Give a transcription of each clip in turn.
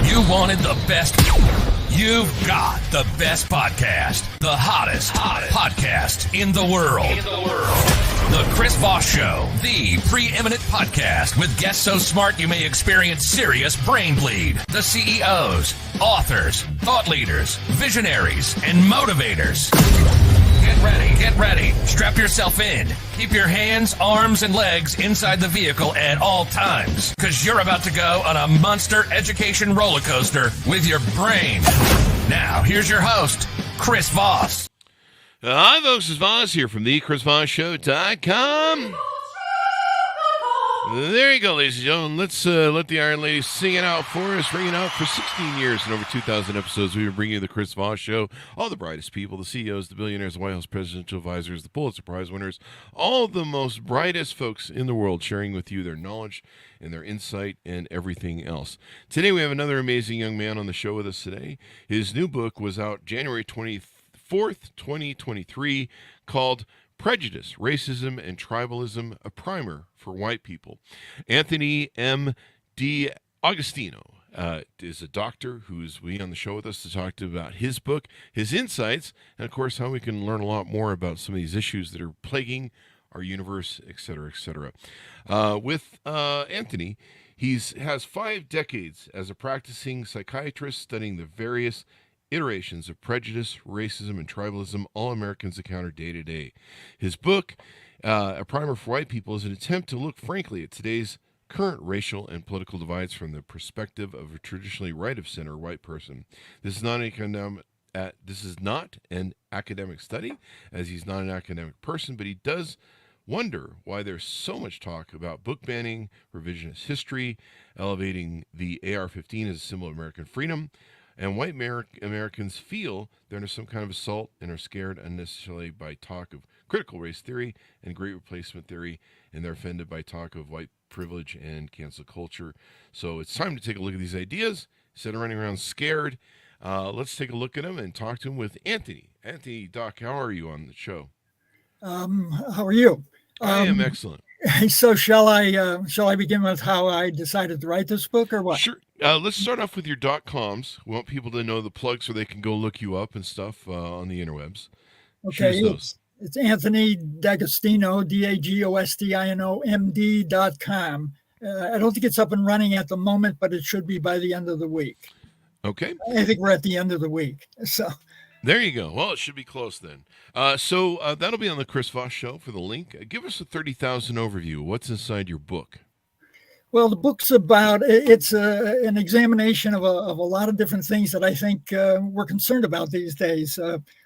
You wanted the best. You've got the best podcast. The hottest podcast in the world. The Chris Voss Show. The preeminent podcast with guests so smart you may experience serious brain bleed. The CEOs, authors, thought leaders, visionaries, and motivators. Get ready. Strap yourself in. Keep your hands, arms, and legs inside the vehicle at all times, because you're about to go on a monster education roller coaster with your brain. Now, here's your host, Chris Voss. Hi, folks. It's Voss here from thechrisvossshow.com. There you go, ladies and gentlemen. Let's let the Iron Lady sing it out for us. Ring it out for 16 years and over 2,000 episodes. We bring you the Chris Voss Show. All the brightest people, the CEOs, the billionaires, the White House presidential advisors, the Pulitzer Prize winners, all the most brightest folks in the world sharing with you their knowledge and their insight and everything else. Today we have another amazing young man on the show with us today. His new book was out January 24th, 2023, called Prejudice, Racism, and Tribalism, a Primer for White People. Anthony M. D'Agostino is a doctor who's on the show with us to talk about his book, his insights, and of course how we can learn a lot more about some of these issues that are plaguing our universe, etc., etc. With Anthony, he has 5 decades as a practicing psychiatrist studying the various iterations of prejudice, racism, and tribalism all Americans encounter day to day. His book, A Primer for White People, is an attempt to look frankly at today's current racial and political divides from the perspective of a traditionally right-of-center white person. This is not an academic study, as he's not an academic person, but he does wonder why there's so much talk about book banning, revisionist history, elevating the AR-15 as a symbol of American freedom, and white Americans feel they're under some kind of assault and are scared unnecessarily by talk of critical race theory and great replacement theory, and they're offended by talk of white privilege and cancel culture. So it's time to take a look at these ideas instead of running around scared. Let's take a look at them and talk to him with Anthony. Anthony, Doc, how are you on the show? How are you? I am excellent. So shall I begin with how I decided to write this book, or what? Sure. Let's start off with your .coms. We want people to know the plug so they can go look you up and stuff on the interwebs. Okay, it's Anthony D'Agostino, D'Agostino, MD.com. I don't think it's up and running at the moment, but it should be by the end of the week. Okay. I think we're at the end of the week. So there you go. Well, it should be close then. So that'll be on the Chris Voss Show for the link. Give us a 30,000 overview. What's inside your book? Well, the book's it's an examination of a lot of different things that I think we're concerned about these days.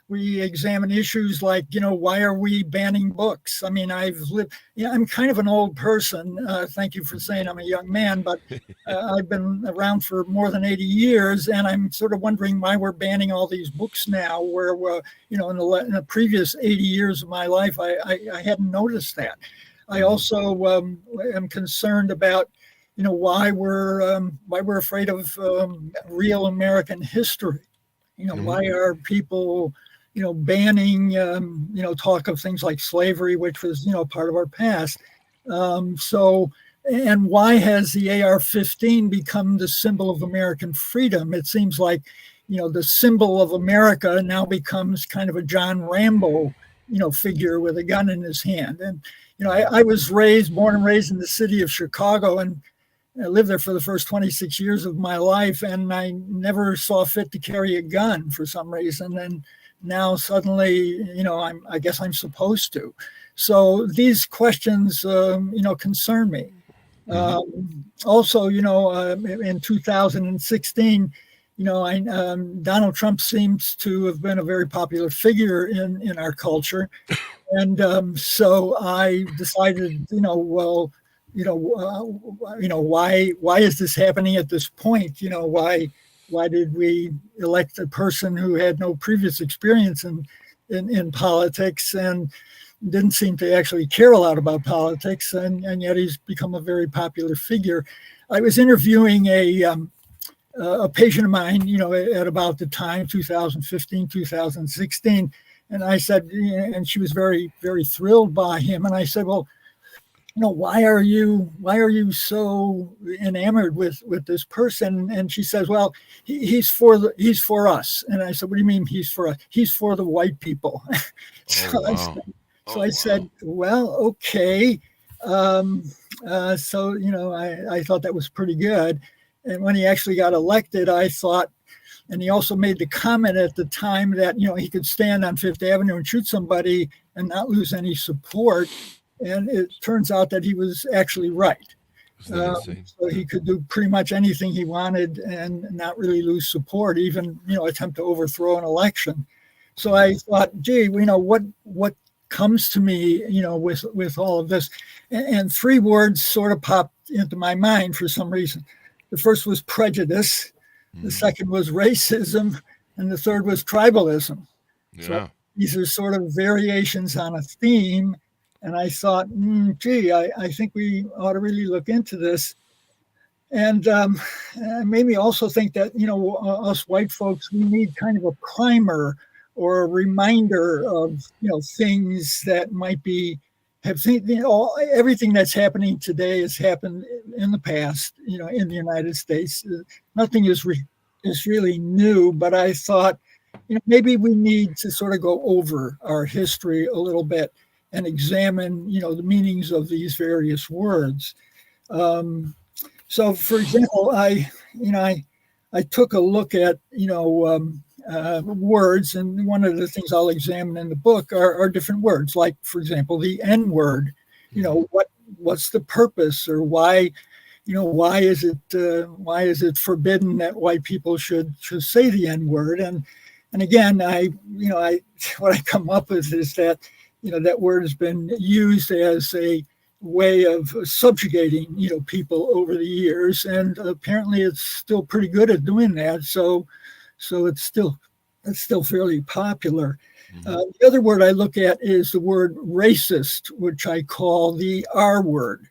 We examine issues like, why are we banning books? I mean, I'm kind of an old person. Thank you for saying I'm a young man, but I've been around for more than 80 years, and I'm sort of wondering why we're banning all these books now, where, in the previous 80 years of my life, I hadn't noticed that. I also am concerned about, why we're afraid of real American history. Why are people, banning, talk of things like slavery, which was, part of our past. And why has the AR-15 become the symbol of American freedom? It seems like, the symbol of America now becomes kind of a John Rambo, figure with a gun in his hand. And, I was born and raised in the city of Chicago, and I lived there for the first 26 years of my life, and I never saw fit to carry a gun for some reason. And now suddenly, I guess I'm supposed to. So these questions, concern me. Also, in 2016, Donald Trump seems to have been a very popular figure in our culture. And so I decided, why is this happening at this point? Why did we elect a person who had no previous experience in politics and didn't seem to actually care a lot about politics, and yet he's become a very popular figure? I was interviewing a patient of mine, at about the time, 2015, 2016, and I said, and she was very, very thrilled by him. And I said, well, why are you so enamored with this person? And she says, well, he's for us. And I said, what do you mean he's for us? He's for the white people. So I said, well, okay. So, I thought that was pretty good. And when he actually got elected, I thought, and he also made the comment at the time that, he could stand on Fifth Avenue and shoot somebody and not lose any support. And it turns out that he was actually right. So he could do pretty much anything he wanted and not really lose support, even, attempt to overthrow an election. So I thought, gee, what comes to me, with all of this? And three words sort of popped into my mind for some reason. The first was prejudice. The second was racism. And the third was tribalism. Yeah. So these are sort of variations on a theme. And I thought, gee, I think we ought to really look into this. And made me also think that, us white folks, we need kind of a primer or a reminder of, things that might everything that's happening today has happened in the past, in the United States. Nothing is really new, but I thought, maybe we need to sort of go over our history a little bit and examine, the meanings of these various words. So, for example, I took a look at, words, and one of the things I'll examine in the book are different words, like, for example, the N word. What's the purpose, or why is it forbidden that white people should say the N word? And again, what I come up with is that, that word has been used as a way of subjugating, people over the years, and apparently it's still pretty good at doing that. So it's still fairly popular. The other word I look at is the word racist, which I call the R word.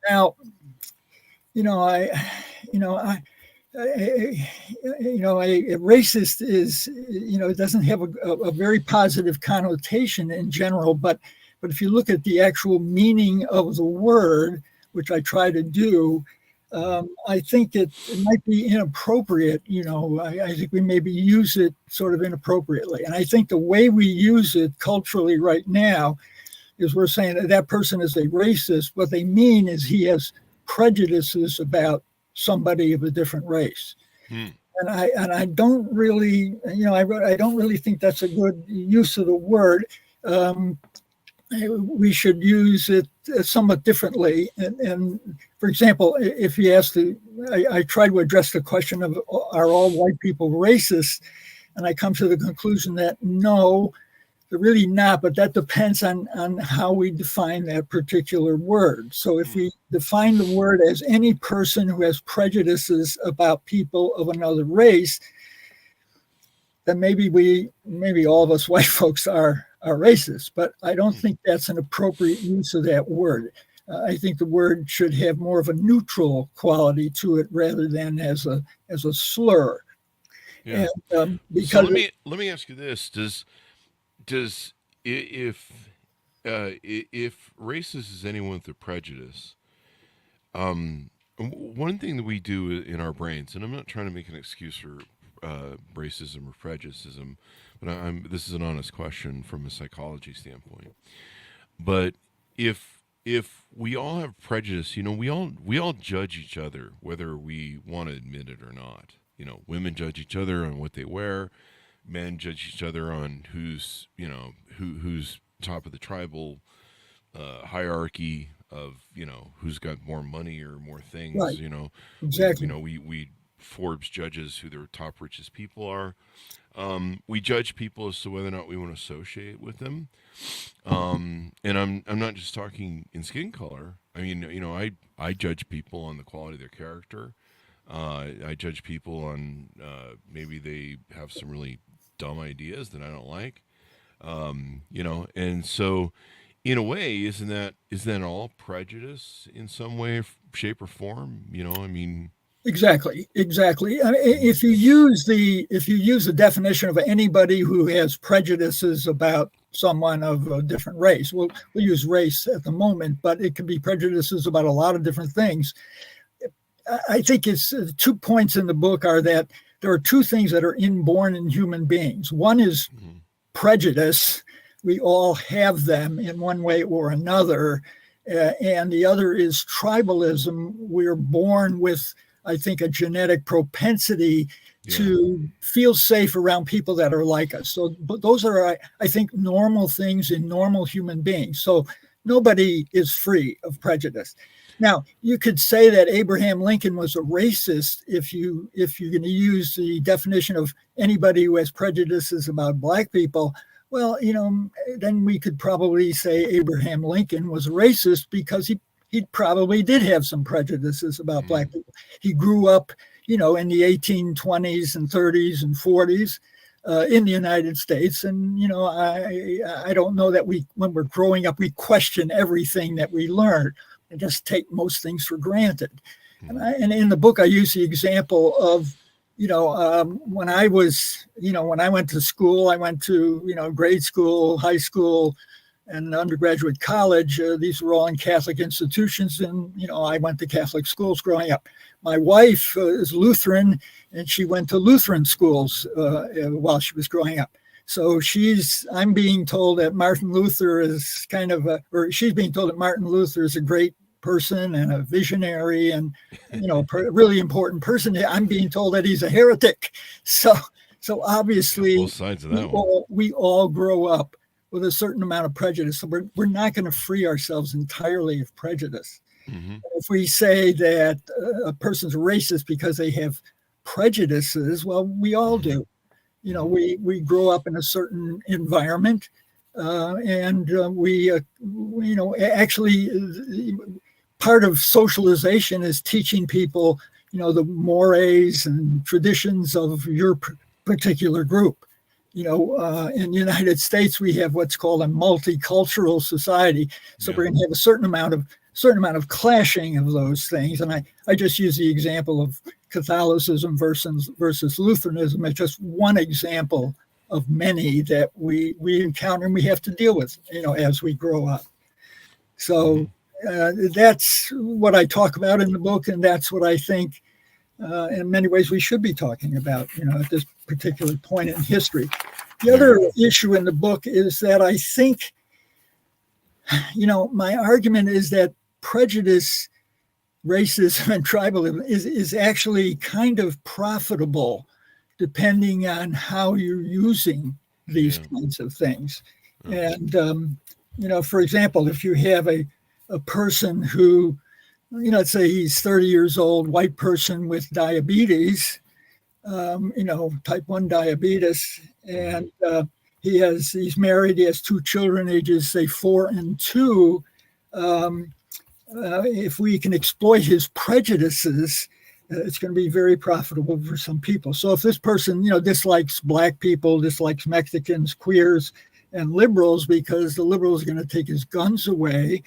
Now, a racist is, it doesn't have a very positive connotation in general, but if you look at the actual meaning of the word, which I try to do, I think it might be inappropriate. I think we maybe use it sort of inappropriately. And I think the way we use it culturally right now is we're saying that person is a racist. What they mean is he has prejudices about somebody of a different race. And I don't really, I don't really think that's a good use of the word. We should use it somewhat differently. And for example, if you ask I try to address the question of, are all white people racist? And I come to the conclusion that no, they're really not, but that depends on how we define that particular word. So if we define the word as any person who has prejudices about people of another race, then maybe all of us white folks are racist, but I don't think that's an appropriate use of that word. I think the word should have more of a neutral quality to it rather than as a slur. Yeah. And, because so let me ask you this: Does if racist is anyone with a prejudice, one thing that we do in our brains, and I'm not trying to make an excuse for racism or prejudicism, but this is an honest question from a psychology standpoint. But if we all have prejudice, we all judge each other, whether we want to admit it or not. Women judge each other on what they wear. Men judge each other on who's top of the tribal hierarchy of, who's got more money or more things. Right. Exactly. We Forbes judges who their top richest people are. We judge people as to whether or not we want to associate with them. And I'm not just talking in skin color. I mean, I judge people on the quality of their character. I judge people on maybe they have some really dumb ideas that I don't like. And so in a way, isn't that all prejudice in some way, shape, or form? Exactly. I mean, if you use the definition of anybody who has prejudices about someone of a different race. We'll use race at the moment, but it can be prejudices about a lot of different things. I think it's 2 points in the book are that there are two things that are inborn in human beings. One is prejudice. We all have them in one way or another. And the other is tribalism. We're born with, I think, a genetic propensity to feel safe around people that are like us. So, but those are, I think, normal things in normal human beings. So nobody is free of prejudice. Now, you could say that Abraham Lincoln was a racist if you're going to use the definition of anybody who has prejudices about Black people. Well, then we could probably say Abraham Lincoln was a racist because he probably did have some prejudices about Black people. He grew up, in the 1820s and 30s and 40s in the United States. And, I don't know that when we're growing up, we question everything that we learn and just take most things for granted. And in the book, I use the example of, when I went to school, I went to, grade school, high school, and undergraduate college. These were all in Catholic institutions. And, I went to Catholic schools growing up. My wife is Lutheran, and she went to Lutheran schools while she was growing up. So I'm being told that Martin Luther is she's being told that Martin Luther is a great person and a visionary and, a really important person. I'm being told that he's a heretic. So obviously both sides of that we all grow up with a certain amount of prejudice. So we're not going to free ourselves entirely of prejudice. If we say that a person's racist because they have prejudices, well, we all do. We grow up in a certain environment, and actually part of socialization is teaching people, the mores and traditions of your particular group. In the United States, we have what's called a multicultural society. So we're going to have a certain amount of clashing of those things. And I just use the example of Catholicism versus Lutheranism as just one example of many that we encounter and we have to deal with, as we grow up. So that's what I talk about in the book, and that's what I think in many ways we should be talking about, at this particular point in history. The other issue in the book is that I think, my argument is that prejudice, racism, and tribalism is actually kind of profitable depending on how you're using these kinds of things. And, for example, if you have a person who, let's say he's 30 years old, white person with diabetes, type 1 diabetes, and he's married, he has 2 children, ages, say, 4 and 2. If we can exploit his prejudices, it's going to be very profitable for some people. So if this person, dislikes Black people, dislikes Mexicans, queers, and liberals because the liberals are going to take his guns away,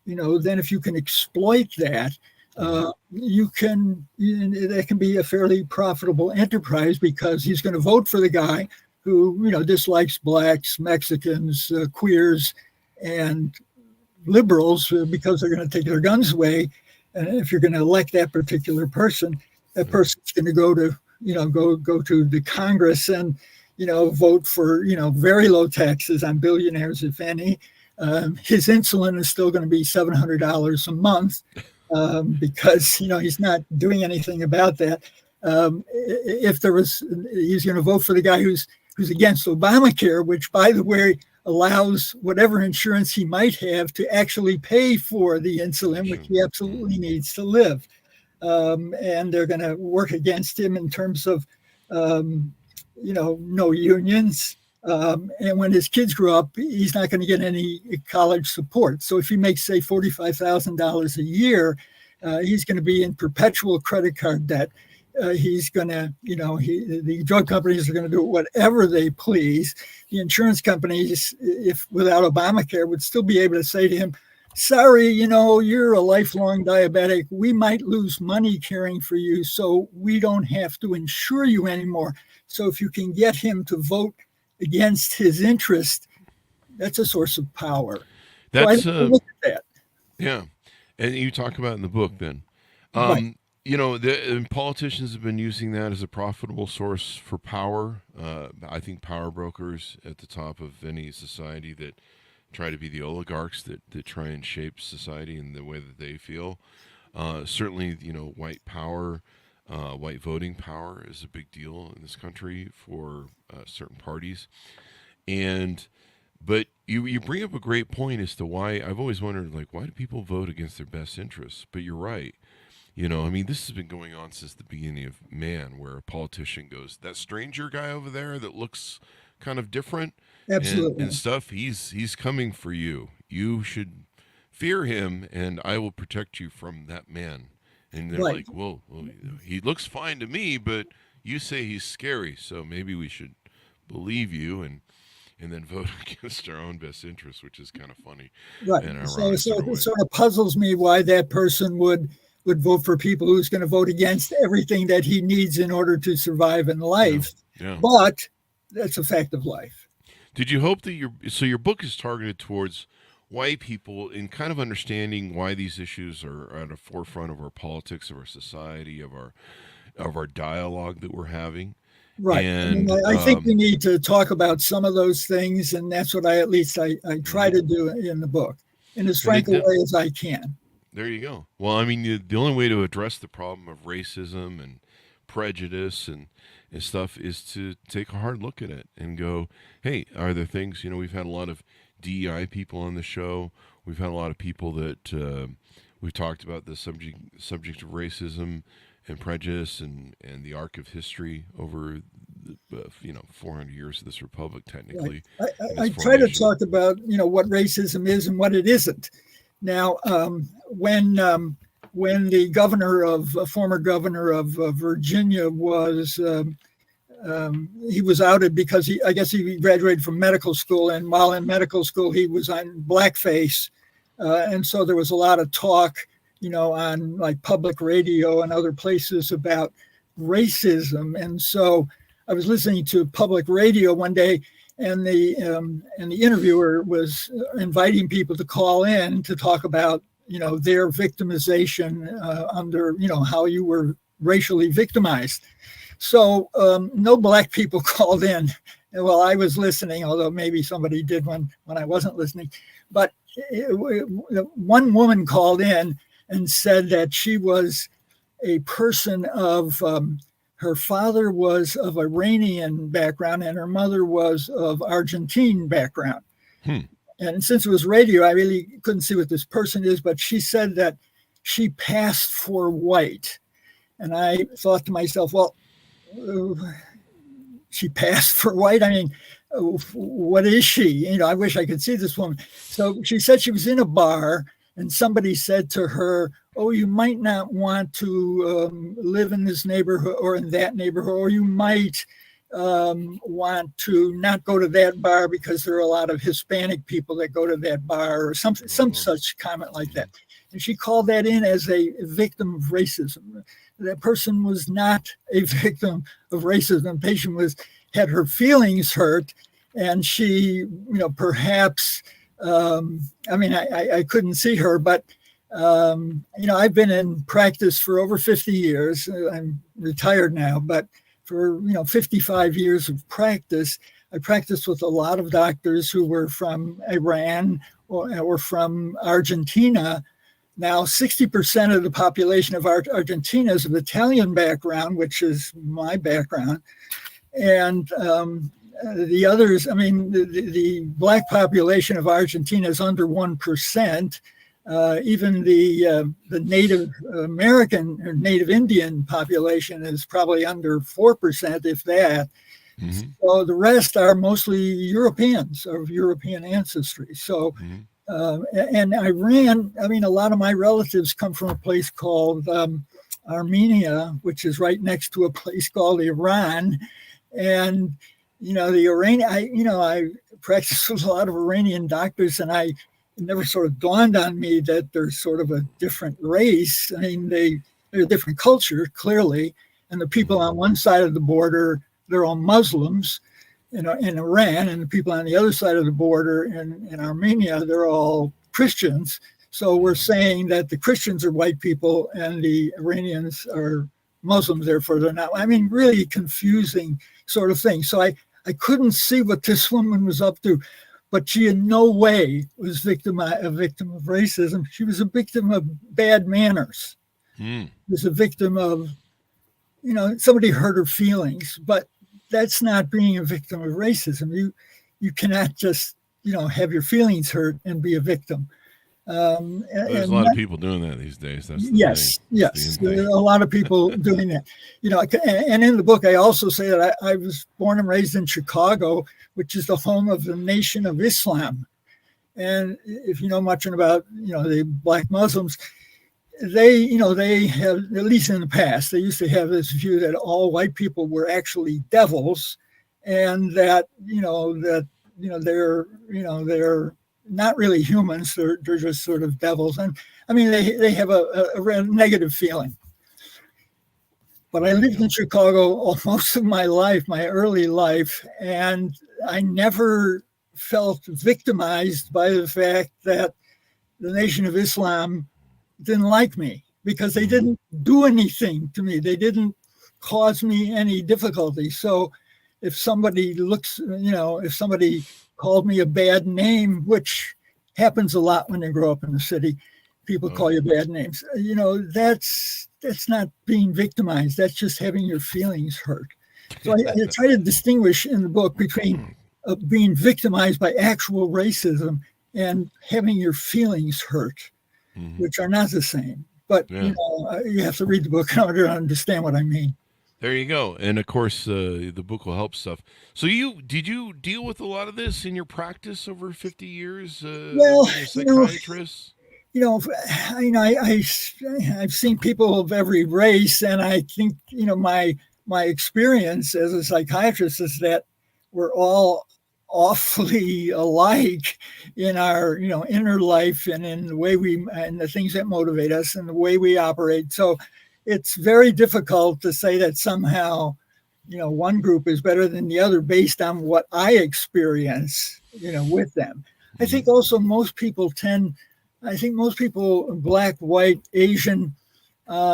then if you can exploit that, that can be a fairly profitable enterprise because he's going to vote for the guy who, dislikes Blacks, Mexicans, queers, and liberals because they're going to take their guns away. And if you're going to elect that particular person, that person's going to go to, go to the Congress and, vote for, very low taxes on billionaires, if any. His insulin is still going to be $700 a month because, he's not doing anything about that. He's going to vote for the guy who's against Obamacare, which, by the way, allows whatever insurance he might have to actually pay for the insulin, which he absolutely needs to live. And they're going to work against him in terms of, no unions. And when his kids grow up, he's not going to get any college support. So if he makes, say, $45,000 a year, he's going to be in perpetual credit card debt. He's going to, the drug companies are going to do whatever they please. The insurance companies, if without Obamacare, would still be able to say to him, sorry, you're a lifelong diabetic. We might lose money caring for you, so we don't have to insure you anymore. So if you can get him to vote against his interest, That's a source of power. That's so I look at that. Yeah, and you talk about it in the book then. Right. You know, politicians have been using that as a profitable source for power. I think power brokers at the top of any society that try to be the oligarchs that try and shape society in the way that they feel. Certainly, you know, white power, white voting power is a big deal in this country for certain parties. But you bring up a great point as to why I've always wondered, like, why do people vote against their best interests? But you're right. You know, I mean, this has been going on since the beginning of man, where a politician goes, that stranger guy over there that looks kind of different Absolutely. and stuff, he's coming for you. You should fear him, and I will protect you from that man. And they're Right. like, well, he looks fine to me, but you say he's scary, so maybe we should believe you and then vote against our own best interests, which is kind of funny Right. and So, ironic. so in a way. it sort of puzzles me why that person would vote for people who's going to vote against everything that he needs in order to survive in life. Yeah. But that's a fact of life. Did you hope that your book is targeted towards white people in kind of understanding why these issues are at the forefront of our politics, of our society, of our dialogue that we're having? Right. And I think we need to talk about some of those things, and that's what I try to do in the book in as frank a way as I can. There you go. Well, I mean, the only way to address the problem of racism and prejudice and stuff is to take a hard look at it and go, hey, are there things, you know, we've had a lot of DEI people on the show. We've had a lot of people that we've talked about the subject of racism and prejudice and the arc of history over, 400 years of this republic, technically. Right. I try to talk about, what racism is and what it isn't. Now, when the former governor of Virginia was, he was outed because I guess he graduated from medical school, and while in medical school, he was on blackface. And so there was a lot of talk, on like public radio and other places about racism. And so I was listening to public radio one day, and the interviewer was inviting people to call in to talk about, their victimization under, how you were racially victimized. So no black people called in. Well, I was listening, although maybe somebody did when I wasn't listening. But one woman called in and said that she was a person of, her father was of Iranian background and her mother was of Argentine background. And since it was radio, I really couldn't see what this person is, but she said that she passed for white. And I thought to myself, well, she passed for white? I mean, what is she? I wish I could see this woman. So she said she was in a bar and somebody said to her, oh, you might not want to live in this neighborhood or in that neighborhood, or you might want to not go to that bar because there are a lot of Hispanic people that go to that bar, or some such comment like that. And she called that in as a victim of racism. That person was not a victim of racism. The patient had her feelings hurt, and she, perhaps, I couldn't see her, but, I've been in practice for over 50 years. I'm retired now, but for, 55 years of practice, I practiced with a lot of doctors who were from Iran or from Argentina. Now, 60% of the population of Argentina is of Italian background, which is my background. And the others, the Black population of Argentina is under 1%. Even the Native American or Native Indian population is probably under 4%, if that. Mm-hmm. So the rest are mostly Europeans of European ancestry. So, and Iran, a lot of my relatives come from a place called Armenia, which is right next to a place called Iran. And, the Iranian, I practice with a lot of Iranian doctors, and it never sort of dawned on me that they're sort of a different race. They're a different culture, clearly. And the people on one side of the border, they're all Muslims. in Iran, and the people on the other side of the border in Armenia, they're all Christians. So we're saying that the Christians are white people and the Iranians are Muslims, therefore they're not. I mean, really confusing sort of thing. So I couldn't see what this woman was up to, but she in no way was a victim of racism. She was a victim of bad manners. She was a victim of, somebody hurt her feelings, but that's not being a victim of racism. You cannot just, have your feelings hurt and be a victim. There's a lot of people doing that these days. That's the yes, thing. yes. There are a lot of people doing that. And in the book, I also say that I was born and raised in Chicago, which is the home of the Nation of Islam. And if you know much about, the Black Muslims, they have, at least in the past, they used to have this view that all white people were actually devils, and that, they're not really humans. They're just sort of devils. And I mean, they have a negative feeling. But I lived in Chicago most of my life, my early life, and I never felt victimized by the fact that the Nation of Islam didn't like me, because they didn't do anything to me. They didn't cause me any difficulty. So if somebody if somebody called me a bad name, which happens a lot when you grow up in the city, people call you bad names. That's not being victimized. That's just having your feelings hurt. So I try to distinguish in the book between being victimized by actual racism and having your feelings hurt, which are not the same. But you have to read the book in order to understand what I mean. There you go. And of course, the book will help stuff. So did you deal with a lot of this in your practice over 50 years? Well, as a psychiatrist? I've seen people of every race, and I think, my experience as a psychiatrist is that we're all awfully alike in our, inner life, and in the way and the things that motivate us and the way we operate. So it's very difficult to say that somehow, one group is better than the other based on what I experience, with them. I think also most people, Black, white, Asian,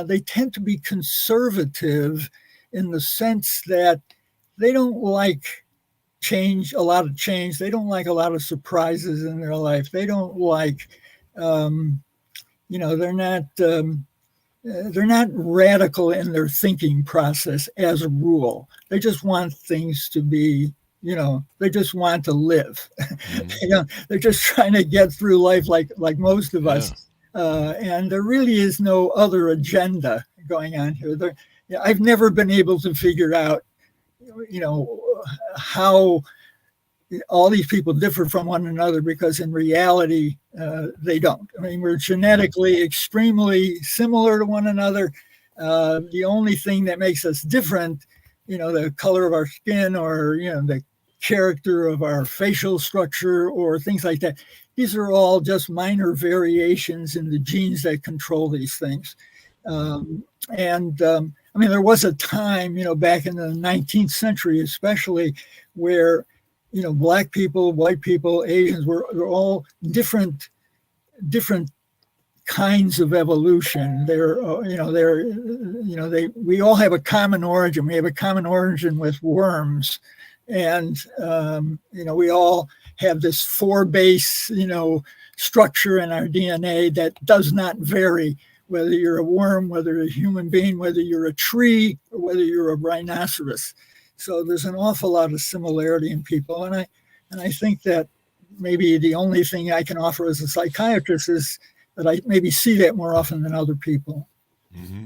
they tend to be conservative in the sense that they don't like a lot of change. They don't like a lot of surprises in their life. They don't like, they're not radical in their thinking process as a rule. They just want things to be, they just want to live. They're just trying to get through life like most of us. And there really is no other agenda going on here. I've never been able to figure out, how all these people differ from one another, because in reality, they don't. I mean, we're genetically extremely similar to one another. The only thing that makes us different, the color of our skin, or, the character of our facial structure, or things like that. These are all just minor variations in the genes that control these things. I mean, there was a time, back in the 19th century, especially, where, Black people, white people, Asians were all different kinds of evolution. We all have a common origin. We have a common origin with worms, and we all have this 4-base, structure in our DNA that does not vary, whether you're a worm, whether you're a human being, whether you're a tree, or whether you're a rhinoceros. So there's an awful lot of similarity in people. And I think that maybe the only thing I can offer as a psychiatrist is that I maybe see that more often than other people. Mm-hmm.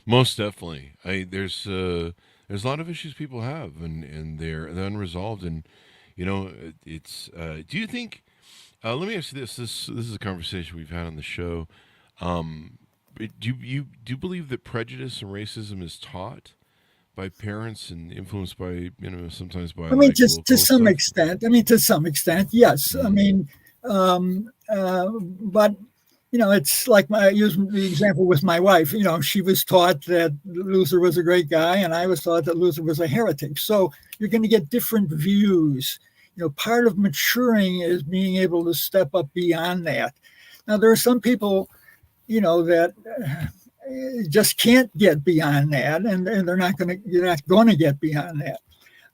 Most definitely. There's a lot of issues people have, and they're unresolved. And, it's, do you think, let me ask you this is a conversation we've had on the show. Do you believe that prejudice and racism is taught by parents and influenced by, sometimes by? I mean, to some extent. I mean, to some extent, yes. Mm-hmm. I mean, but it's like I use the example with my wife. She was taught that Luther was a great guy, and I was taught that Luther was a heretic. So you're going to get different views. Part of maturing is being able to step up beyond that. Now, there are some people, that just can't get beyond that, and you're not going to get beyond that.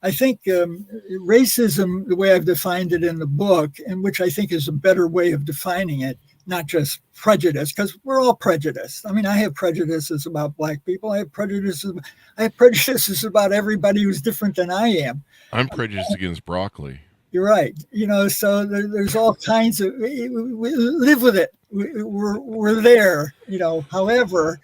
I think racism, the way I've defined it in the book, and which I think is a better way of defining it, not just prejudice, because we're all prejudiced. I mean, I have prejudices about Black people. I have prejudices about everybody who's different than I am. I'm prejudiced against broccoli. You're right. So there's all kinds of. We live with it. We're there. However,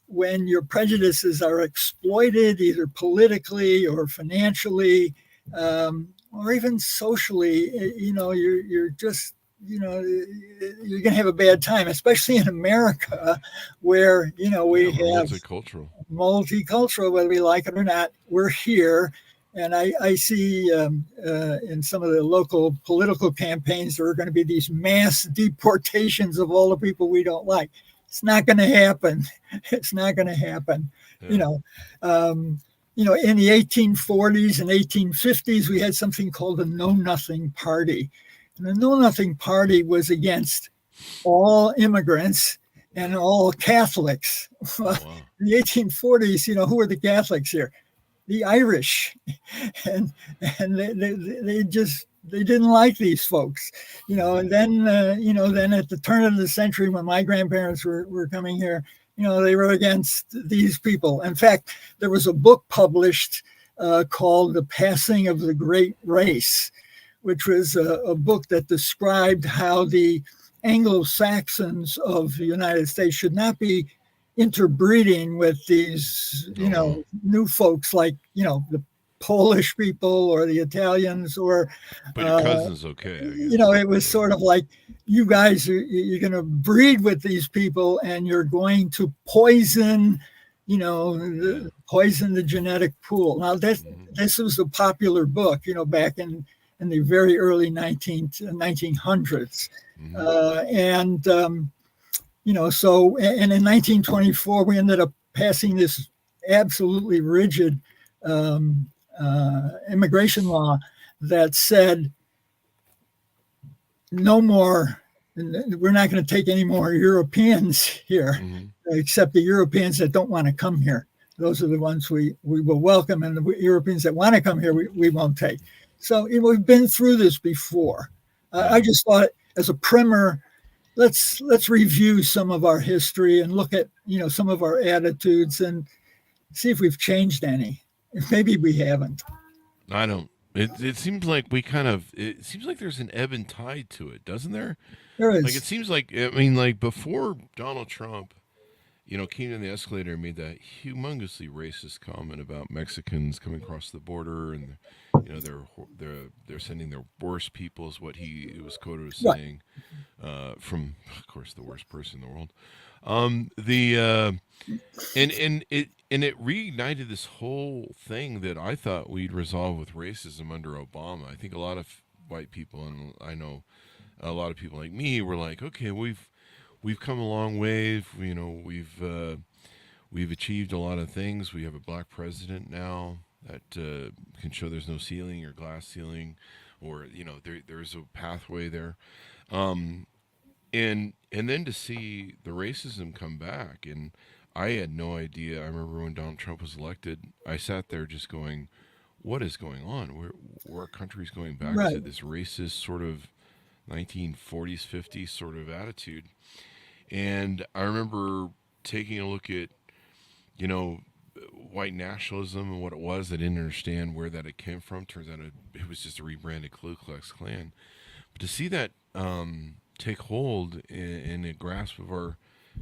when your prejudices are exploited, either politically or financially, or even socially, you're just, you're going to have a bad time, especially in America, where, we have multicultural, whether we like it or not. We're here. And I see in some of the local political campaigns, there are going to be these mass deportations of all the people we don't like. It's not going to happen. It's not going to happen. Yeah. In the 1840s and 1850s, we had something called the Know Nothing Party. And the Know Nothing Party was against all immigrants and all Catholics. Oh, wow. In the 1840s, who were the Catholics here? The Irish. And they didn't like these folks, and then at the turn of the century, when my grandparents were coming here, they were against these people. In fact, there was a book published called The Passing of the Great Race, which was a book that described how the Anglo-Saxons of the United States should not be interbreeding with these, new folks like, the Polish people or the Italians or. But your cousin's okay. It was sort of like, you guys you're going to breed with these people and you're going to poison, poison the genetic pool. Now this was a popular book, back in the very early 1900s. So, and in 1924, we ended up passing this absolutely rigid immigration law that said no more, we're not going to take any more Europeans here, except the Europeans that don't want to come here. Those are the ones we will welcome, and the Europeans that want to come here, we won't take. So we've been through this before. I just thought, as a primer, let's review some of our history and look at some of our attitudes and see if we've changed any. Maybe we haven't. I don't. It seems like it seems like there's an ebb and tide to it, doesn't there? There is. Like, it seems like, like before Donald Trump, came down the escalator and made that humongously racist comment about Mexicans coming across the border, and they're sending their worst people, is what he was quoted as saying, from, of course, the worst person in the world. And it reignited this whole thing that I thought we'd resolve with racism under Obama. I think a lot of white people, and I know a lot of people like me, were like, okay, we've come a long way. We've achieved a lot of things. We have a black president now that can show there's no ceiling or glass ceiling, or there's a pathway there. And then to see the racism come back, and I had no idea. I remember when Donald Trump was elected, I sat there just going, what is going on? Our country's going back to this racist sort of 1940s, 50s sort of attitude. And I remember taking a look at, white nationalism and what it was. I didn't understand where that it came from. Turns out it was just a rebranded Ku Klux Klan. But to see that take hold in a grasp of our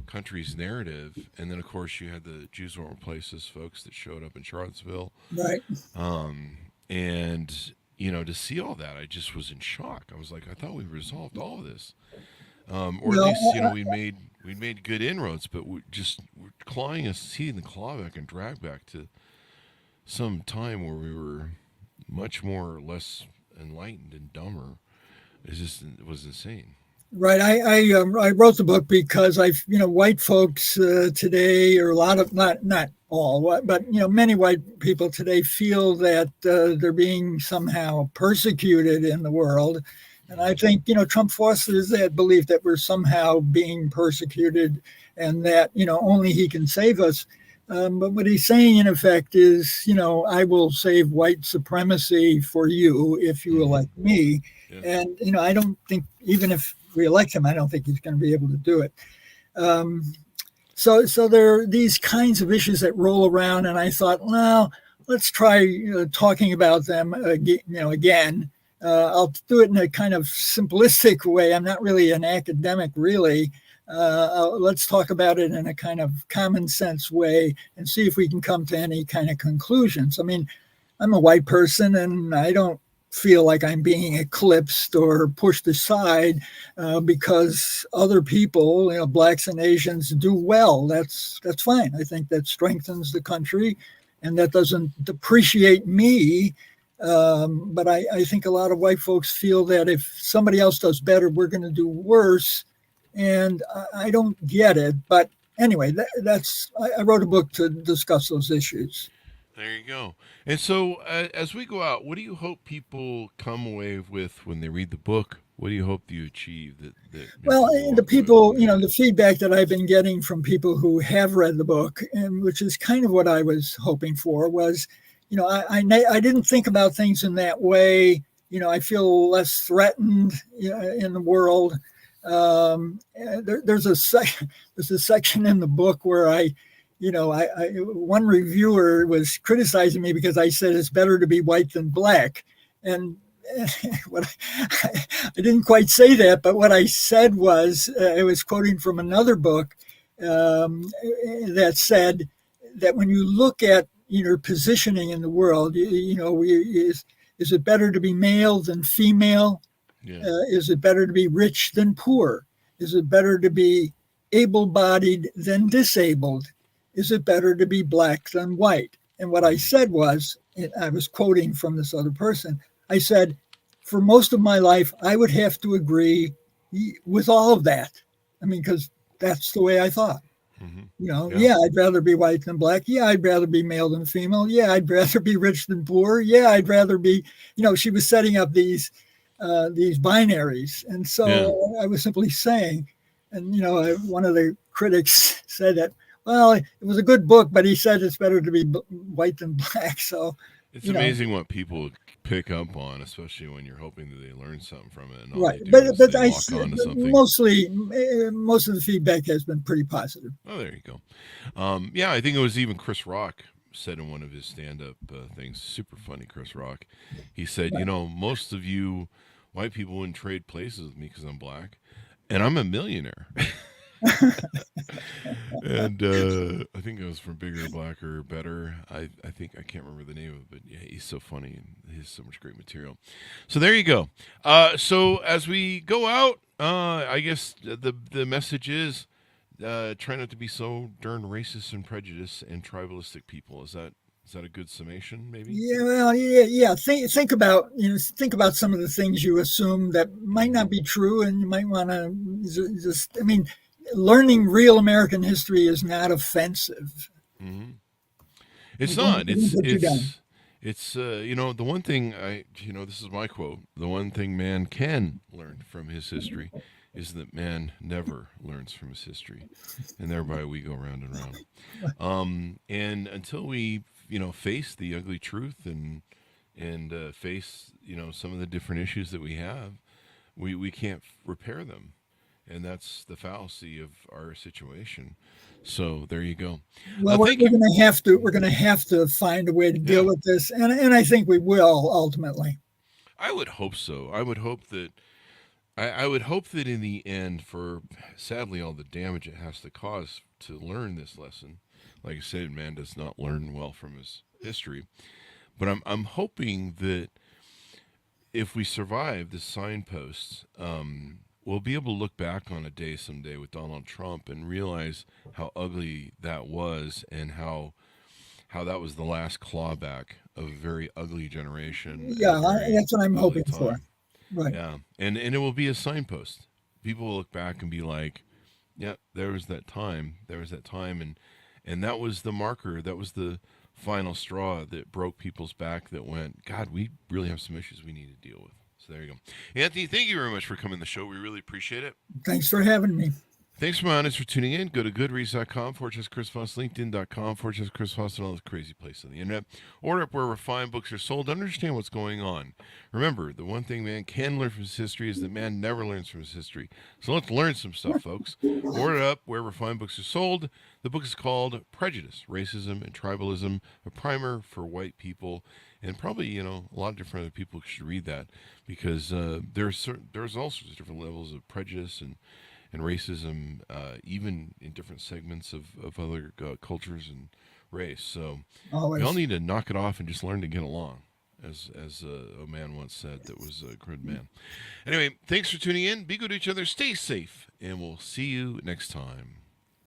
country's narrative, and then of course you had the Jews Won't Replace Us folks that showed up in Charlottesville, right? And to see all that, I just was in shock. I was like, I thought we resolved all of this, or at least we made good inroads, but we're clawing a seed in the clawback and drag back to some time where we were much more or less enlightened and dumber. It was insane. Right. I wrote the book because white folks today, or a lot of, not all, but many white people today feel that they're being somehow persecuted in the world, and I think Trump fosters that belief that we're somehow being persecuted, and that only he can save us. But what he's saying, in effect, is, I will save white supremacy for you if you elect me. Yeah. And, I don't think, even if we elect him, I don't think he's going to be able to do it. So there are these kinds of issues that roll around, and I thought, well, let's try talking about them again. I'll do it in a kind of simplistic way. I'm not really an academic, really. Let's talk about it in a kind of common sense way and see if we can come to any kind of conclusions. I mean, I'm a white person, and I don't feel like I'm being eclipsed or pushed aside because other people, blacks and Asians, do well. That's fine. I think that strengthens the country, and that doesn't depreciate me. But I think a lot of white folks feel that if somebody else does better, we're going to do worse. And I don't get it. But anyway, I wrote a book to discuss those issues. There you go. And so, as we go out, what do you hope people come away with when they read the book? What do you hope you achieve? Well, the people, the feedback that I've been getting from people who have read the book, and which is kind of what I was hoping for, was, I didn't think about things in that way. I feel less threatened in the world. There's a section in the book where one reviewer was criticizing me because I said it's better to be white than black. And I didn't quite say that, but what I said was, I was quoting from another book that said that when you look at positioning in the world, is it better to be male than female? Yeah. Is it better to be rich than poor? Is it better to be able-bodied than disabled? Is it better to be black than white? And what I said was, I was quoting from this other person, I said, for most of my life, I would have to agree with all of that. I mean, because that's the way I thought. Mm-hmm. Yeah, I'd rather be white than black. Yeah, I'd rather be male than female. Yeah, I'd rather be rich than poor. Yeah, I'd rather be, she was setting up these binaries. And so I was simply saying, and, one of the critics said that, well, it was a good book, but he said it's better to be white than black. So it's amazing what people pick up on, especially when you're hoping that they learn something from it. And all right, they do but most of the feedback has been pretty positive. Oh, there you go. I think it was even Chris Rock said in one of his stand-up things, super funny Chris Rock. He said, most of you white people wouldn't trade places with me because I'm black, and I'm a millionaire. And I think it was from Bigger, Blacker, Better. I think I can't remember the name of it, but yeah, he's so funny and he has so much great material. So there you go. So as we go out, I guess the message is try not to be so darn racist and prejudiced and tribalistic people. Is that a good summation? Maybe. Yeah. Well, yeah. Think about some of the things you assume that might not be true, and you might want to just. I mean, learning real American history is not offensive. Mm-hmm. It's not. It's the one thing this is my quote. The one thing man can learn from his history is that man never learns from his history, and thereby we go round and round. And until we face the ugly truth and face some of the different issues that we have, we can't repair them. And that's the fallacy of our situation. So there you go. Well, we're going to have to find a way to deal with this, and I think we will ultimately. I would hope so. I would hope that in the end, for sadly all the damage it has to cause to learn this lesson, like I said, man does not learn well from his history. But I'm hoping that if we survive the signposts, we'll be able to look back on a day someday with Donald Trump and realize how ugly that was, and how that was the last clawback of a very ugly generation. Yeah, that's what I'm hoping for. Right. Yeah, and it will be a signpost. people will look back and be like, yeah, there was that time, and that was the marker, that was the final straw that broke people's back, that went, God, we really have some issues we need to deal with. So there you go. Anthony, thank you very much for coming to the show. We really appreciate it. Thanks for having me. Thanks for my audience for tuning in. Go to goodreads.com, Chris Voss, LinkedIn.com, Chris Voss, and all this crazy place on the internet. Order up wherever fine books are sold. Understand what's going on. Remember, the one thing man can learn from his history is that man never learns from his history. So let's learn some stuff, folks. Order it up wherever fine books are sold. The book is called Prejudice, Racism, and Tribalism, a primer for white people. And probably, a lot of different other people should read that, because there's all sorts of different levels of prejudice and racism, even in different segments of other cultures and race. So we all need to knock it off and just learn to get along, as a man once said that was a good man. Anyway, thanks for tuning in. Be good to each other. Stay safe, and we'll see you next time.